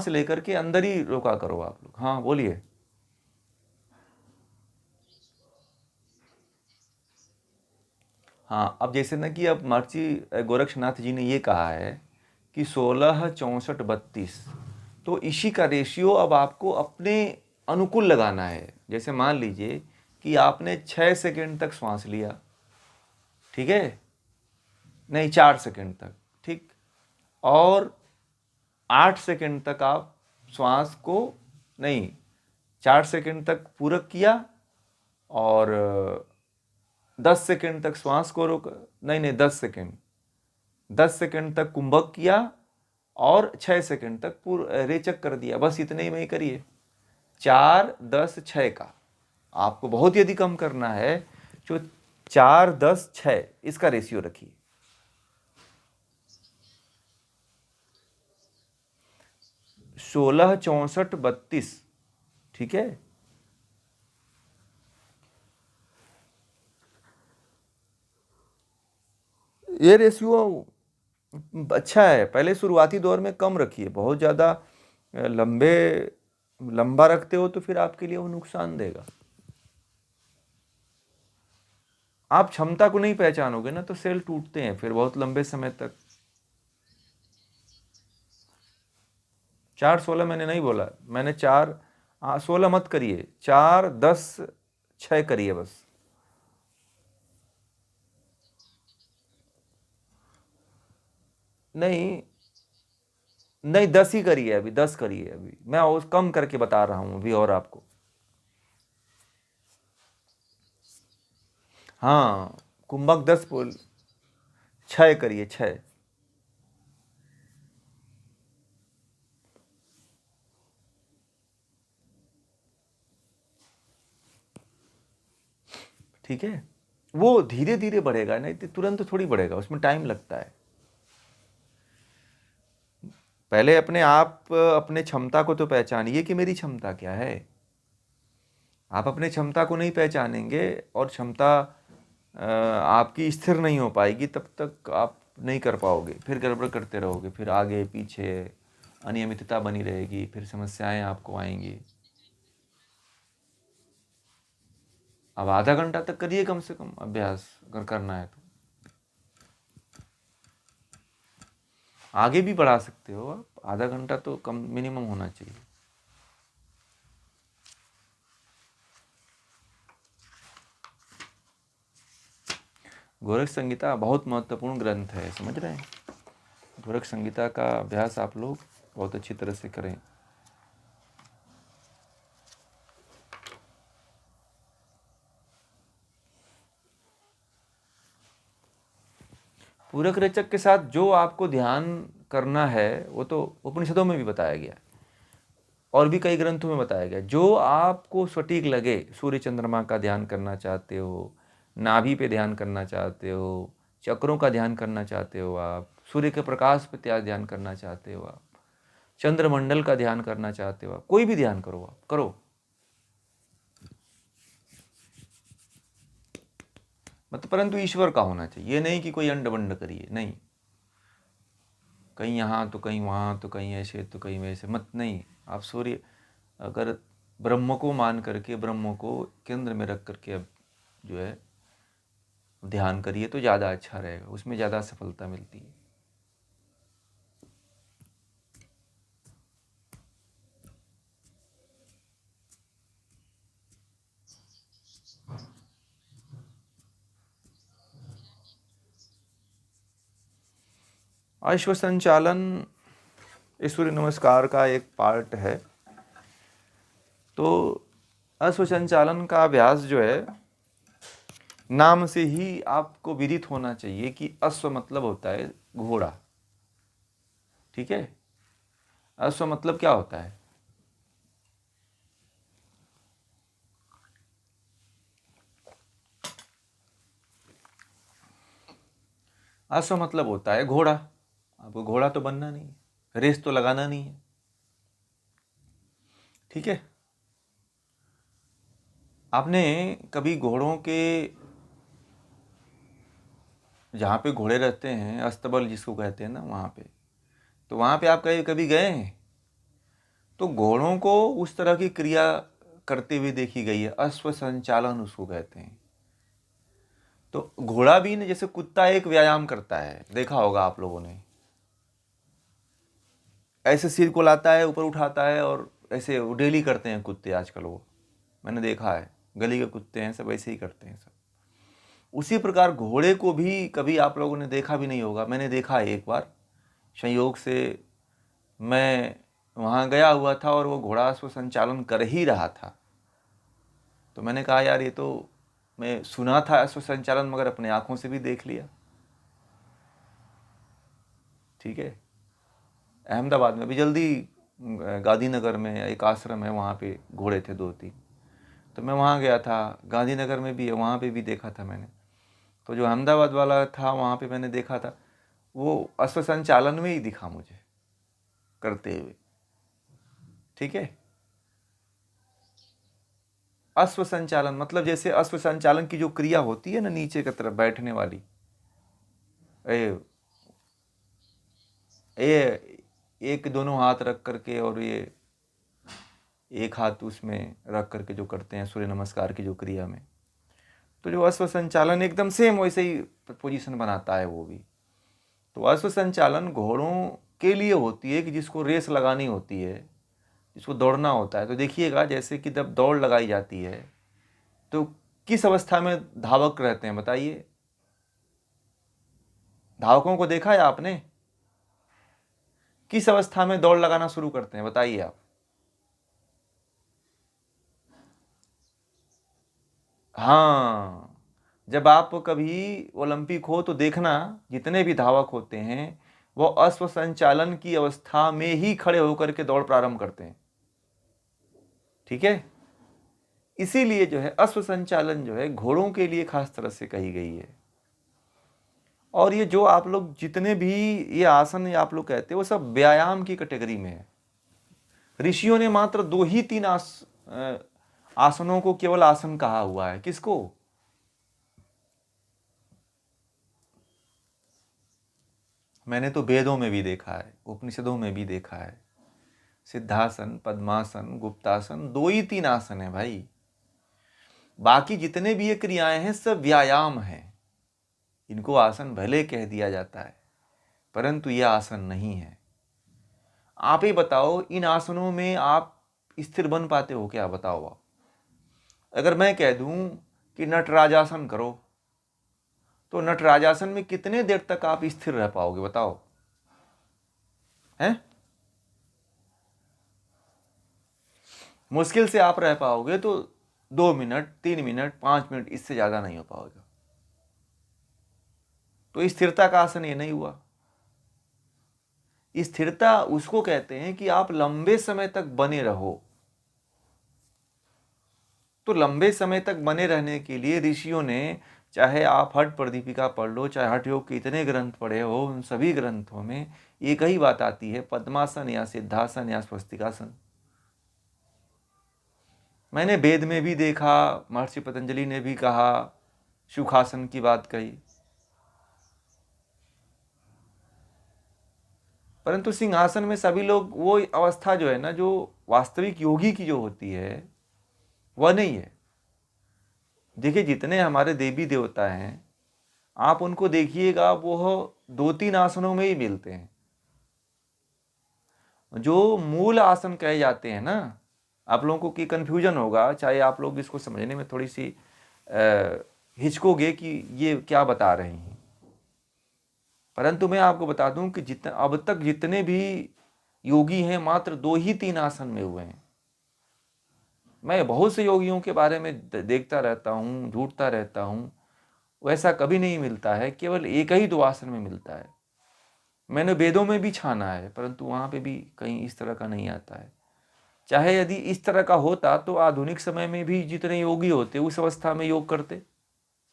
से लेकर के अंदर ही रोका करो आप लोग। हाँ बोलिए। हाँ, अब जैसे ना कि अब महर्षि गोरक्षनाथ जी ने ये कहा है कि 16 64 32, तो इसी का रेशियो अब आपको अपने अनुकूल लगाना है। जैसे मान लीजिए कि आपने 6 सेकेंड तक श्वास लिया, ठीक है, नहीं 4 सेकेंड तक, ठीक, और 8 सेकेंड तक आप श्वास को, नहीं, 4 सेकेंड तक पूरक किया, और 10 सेकेंड तक श्वास को रोक, नहीं नहीं 10 सेकेंड, 10 सेकेंड तक कुंभक किया, और 6 सेकेंड तक रेचक कर दिया। बस इतने ही में ही करिए। 4 10 6 का आपको बहुत यदि कम करना है जो 4 10 6 इसका रेशियो रखिए। 16 64 32, ठीक है। ये रेशियो अच्छा है। पहले शुरुआती दौर में कम रखिए, बहुत ज़्यादा लंबा रखते हो तो फिर आपके लिए वो नुकसान देगा। आप क्षमता को नहीं पहचानोगे ना तो सेल टूटते हैं फिर बहुत लंबे समय तक। 4 16 मैंने नहीं बोला, मैंने 4 16 मत करिए, 4 10 6 करिए बस। नहीं नहीं, 10 ही करिए, अभी 10 करिए। अभी मैं उस कम करके बता रहा हूँ अभी और आपको। हाँ, कुंभक 10 बोल, 6 करिए, 6। ठीक है, वो धीरे धीरे बढ़ेगा, नहीं तो तुरंत थोड़ी बढ़ेगा, उसमें टाइम लगता है। पहले अपने आप अपने क्षमता को तो पहचानिए कि मेरी क्षमता क्या है। आप अपने क्षमता को नहीं पहचानेंगे और क्षमता आपकी स्थिर नहीं हो पाएगी, तब तक आप नहीं कर पाओगे, फिर गड़बड़ करते रहोगे, फिर आगे पीछे अनियमितता बनी रहेगी, फिर समस्याएं आपको आएंगी। अब आधा घंटा तक करिए कम से कम अभ्यास, अगर करना है तो। आगे भी बढ़ा सकते हो आप, आधा घंटा तो कम मिनिमम होना चाहिए। गोरख संहिता बहुत महत्वपूर्ण ग्रंथ है, समझ रहे हैं। गोरख संहिता का अभ्यास आप लोग बहुत अच्छी तरह से करें। पूरक रेचक के साथ जो आपको ध्यान करना है वो तो उपनिषदों में भी बताया गया, और भी कई ग्रंथों में बताया गया। जो आपको सटीक लगे, सूर्य चंद्रमा का ध्यान करना चाहते हो, नाभि पे ध्यान करना चाहते हो, चक्रों का ध्यान करना चाहते हो, आप सूर्य के प्रकाश पे ध्यान करना चाहते हो, आप चंद्रमंडल का ध्यान करना चाहते हो, आप कोई भी ध्यान करो, आप करो। मतलब परंतु ईश्वर का होना चाहिए, ये नहीं कि कोई अंड बंड करिए, नहीं, कहीं यहाँ तो कहीं वहाँ तो कहीं ऐसे तो कहीं वैसे मत, नहीं। आप सूर्य, अगर ब्रह्म को मान करके, ब्रह्म को केंद्र में रख करके अब जो है ध्यान करिए तो ज़्यादा अच्छा रहेगा, उसमें ज़्यादा सफलता मिलती है। अश्व संचालन इस सूर्य नमस्कार का एक पार्ट है। तो अश्व संचालन का अभ्यास जो है, नाम से ही आपको विदित होना चाहिए कि अश्व मतलब होता है घोड़ा, ठीक है। अश्व मतलब क्या होता है? अश्व मतलब होता है घोड़ा। आपको घोड़ा तो बनना नहीं है, रेस तो लगाना नहीं है, ठीक है। आपने कभी घोड़ों के, जहाँ पे घोड़े रहते हैं, अस्तबल जिसको कहते हैं ना, वहाँ पे, तो वहाँ पे आप कभी कभी गए हैं? तो घोड़ों को उस तरह की क्रिया करते हुए देखी गई है, अश्व संचालन उसको कहते हैं। तो घोड़ा भी न, जैसे कुत्ता एक व्यायाम करता है, देखा होगा आप लोगों ने, ऐसे सिर को लाता है, ऊपर उठाता है, और ऐसे डेली करते हैं कुत्ते आजकल, वो मैंने देखा है, गली के कुत्ते हैं सब ऐसे ही करते हैं सब। उसी प्रकार घोड़े को भी कभी आप लोगों ने देखा भी नहीं होगा, मैंने देखा है एक बार, संयोग से मैं वहाँ गया हुआ था और वो घोड़ा अश्व संचालन कर ही रहा था। तो मैंने कहा यार ये तो मैं सुना था अश्व संचालन, मगर अपने आंखों से भी देख लिया। ठीक है, अहमदाबाद में भी जल्दी गांधीनगर में एक आश्रम है, वहाँ पे घोड़े थे 2-3, तो मैं वहाँ गया था। गांधीनगर में भी है, वहाँ पे भी देखा था मैंने। तो जो अहमदाबाद वाला था वहाँ पे मैंने देखा था, वो अश्व संचालन में ही दिखा मुझे करते हुए। ठीक है, अश्व संचालन मतलब जैसे अश्व संचालन की जो क्रिया होती है ना, नीचे की तरफ बैठने वाली, ये एक दोनों हाथ रख करके और ये एक हाथ उसमें रख करके जो करते हैं सूर्य नमस्कार की जो क्रिया में, तो जो अश्व संचालन एकदम सेम वैसे ही पोजीशन बनाता है वो भी। तो अश्व संचालन घोड़ों के लिए होती है कि जिसको रेस लगानी होती है, जिसको दौड़ना होता है। तो देखिएगा जैसे कि जब दौड़ लगाई जाती है तो किस अवस्था में धावक रहते हैं बताइए? धावकों को देखा है आपने? किस अवस्था में दौड़ लगाना शुरू करते हैं बताइए आप? हाँ, जब आप कभी ओलंपिक हो तो देखना, जितने भी धावक होते हैं वो अश्व संचालन की अवस्था में ही खड़े होकर के दौड़ प्रारंभ करते हैं। ठीक है, इसीलिए जो है अश्व संचालन जो है घोड़ों के लिए खास तरह से कही गई है। और ये जो आप लोग जितने भी ये आसन ये आप लोग कहते हैं वो सब व्यायाम की कैटेगरी में है। ऋषियों ने मात्र 2 ही 3 आसनों को केवल आसन कहा हुआ है। किसको? मैंने तो वेदों में भी देखा है, उपनिषदों में भी देखा है, सिद्धासन, पद्मासन, गुप्तासन, 2 ही 3 आसन है भाई। बाकी जितने भी ये क्रियाएं हैं सब व्यायाम हैं। इनको आसन भले कह दिया जाता है परंतु यह आसन नहीं है। आप ही बताओ, इन आसनों में आप स्थिर बन पाते हो क्या? बताओ आप। अगर मैं कह दूं कि नटराजासन करो तो नटराजासन में कितने देर तक आप स्थिर रह पाओगे बताओ? हैं? मुश्किल से आप रह पाओगे तो 2 मिनट, 3 मिनट, 5 मिनट, इससे ज्यादा नहीं हो पाओगे। तो स्थिरता का आसन ये नहीं हुआ। स्थिरता उसको कहते हैं कि आप लंबे समय तक बने रहो। तो लंबे समय तक बने रहने के लिए ऋषियों ने, चाहे आप हठ प्रदीपिका पढ़ लो, चाहे हठ योग के इतने ग्रंथ पढ़े हो, उन सभी ग्रंथों में एक ही बात आती है, पद्मासन या सिद्धासन या स्वस्तिकासन। मैंने वेद में भी देखा, महर्षि पतंजलि ने भी कहा, सुखासन की बात कही, परंतु सिंहासन में सभी लोग वो अवस्था जो है ना, जो वास्तविक योगी की जो होती है वह नहीं है। देखिए जितने हमारे देवी देवता हैं आप उनको देखिएगा, वो 2-3 आसनों में ही मिलते हैं। जो मूल आसन कहे जाते हैं ना, आप लोगों को की कन्फ्यूजन होगा, चाहे आप लोग इसको समझने में थोड़ी सी हिचकोगे कि ये क्या बता रहे हैं, परंतु मैं आपको बता दूं कि जितना अब तक जितने भी योगी हैं मात्र 2 ही 3 आसन में हुए हैं। मैं बहुत से योगियों के बारे में देखता रहता हूँ, ढूंढता रहता हूँ, वैसा कभी नहीं मिलता है, केवल एक ही 2 आसन में मिलता है। मैंने वेदों में भी छाना है परंतु वहाँ पे भी कहीं इस तरह का नहीं आता है। चाहे यदि इस तरह का होता तो आधुनिक समय में भी जितने योगी होते उस अवस्था में योग करते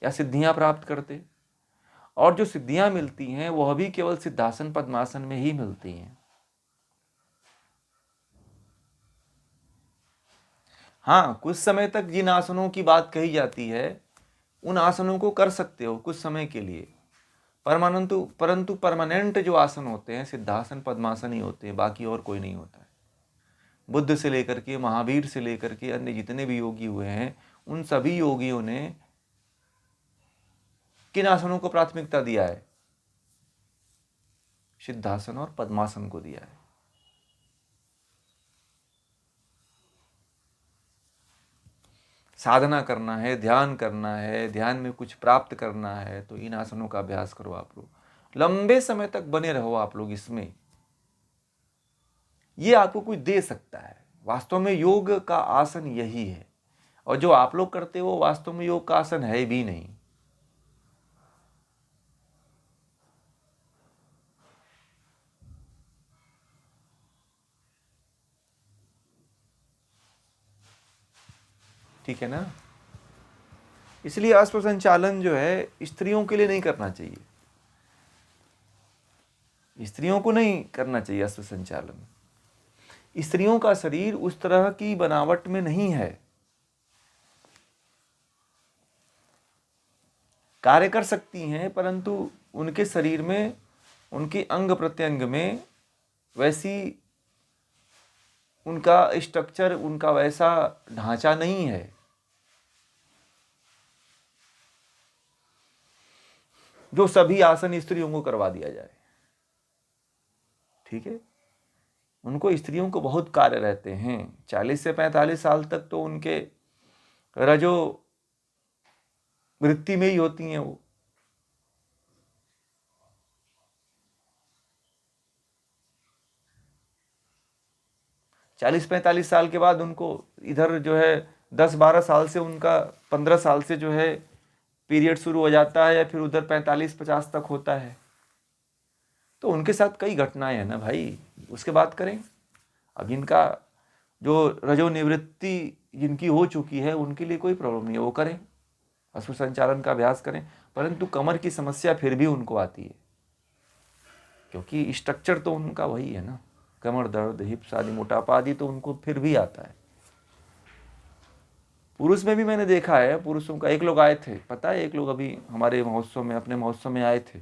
या सिद्धियां प्राप्त करते, और जो सिद्धियां मिलती हैं वह भी केवल सिद्धासन पद्मासन में ही मिलती हैं। हाँ, कुछ समय तक जिन आसनों की बात कही जाती है उन आसनों को कर सकते हो कुछ समय के लिए, परंतु परमानेंट जो आसन होते हैं सिद्धासन पद्मासन ही होते हैं, बाकी और कोई नहीं होता है। बुद्ध से लेकर के, महावीर से लेकर के अन्य जितने भी योगी हुए हैं, उन सभी योगियों ने किन आसनों को प्राथमिकता दिया है? सिद्धासन और पद्मासन को दिया है। साधना करना है, ध्यान करना है, ध्यान में कुछ प्राप्त करना है, तो इन आसनों का अभ्यास करो आप लोग, लंबे समय तक बने रहो आप लोग इसमें। ये आपको कुछ दे सकता है। वास्तव में योग का आसन यही है, और जो आप लोग करते हो वास्तव में योग का आसन है भी नहीं। ठीक है ना? इसलिए अश्व संचालन जो है स्त्रियों के लिए नहीं करना चाहिए, स्त्रियों को नहीं करना चाहिए अश्व संचालन। स्त्रियों का शरीर उस तरह की बनावट में नहीं है, कार्य कर सकती हैं, परंतु उनके शरीर में, उनके अंग प्रत्यंग में वैसी उनका स्ट्रक्चर, उनका वैसा ढांचा नहीं है। जो सभी आसन स्त्रियों को करवा दिया जाए। ठीक है? उनको, स्त्रियों को बहुत कार्य रहते हैं। 40 से 45 साल तक तो उनके रजो वृत्ति में ही होती हैं वो। चालीस 45 साल के बाद उनको इधर जो है 10-12 साल से, उनका 15 साल से जो है पीरियड शुरू हो जाता है, या फिर उधर 45-50 तक होता है। तो उनके साथ कई घटनाएं हैं ना भाई, उसके बात करें। अब इनका जो रजो निवृत्ति जिनकी हो चुकी है उनके लिए कोई प्रॉब्लम नहीं है, वो करें, अश्व संचालन का अभ्यास करें। परंतु कमर की समस्या फिर भी उनको आती है, क्योंकि स्ट्रक्चर तो उनका वही है ना, कमर दर्द, हिप्स आदि, मोटापा आदि तो उनको फिर भी आता है। पुरुष में भी मैंने देखा है, पुरुषों का, एक लोग आए थे, पता है, एक लोग अभी हमारे महोत्सव में, अपने महोत्सव में आए थे।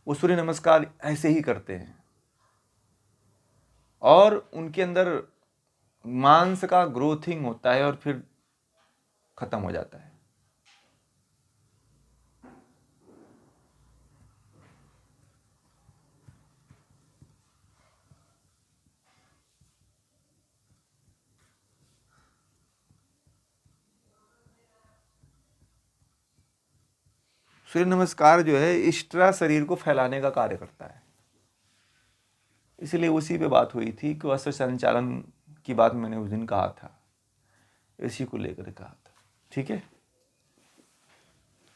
वो सूर्य नमस्कार ऐसे ही करते हैं, और उनके अंदर मांस का ग्रोथिंग होता है और फिर खत्म हो जाता है। सूर्य नमस्कार जो है एक्स्ट्रा शरीर को फैलाने का कार्य करता है। इसलिए उसी पे बात हुई थी कि अश्व संचालन की बात मैंने उस दिन कहा था, इसी को लेकर कहा था। ठीक है।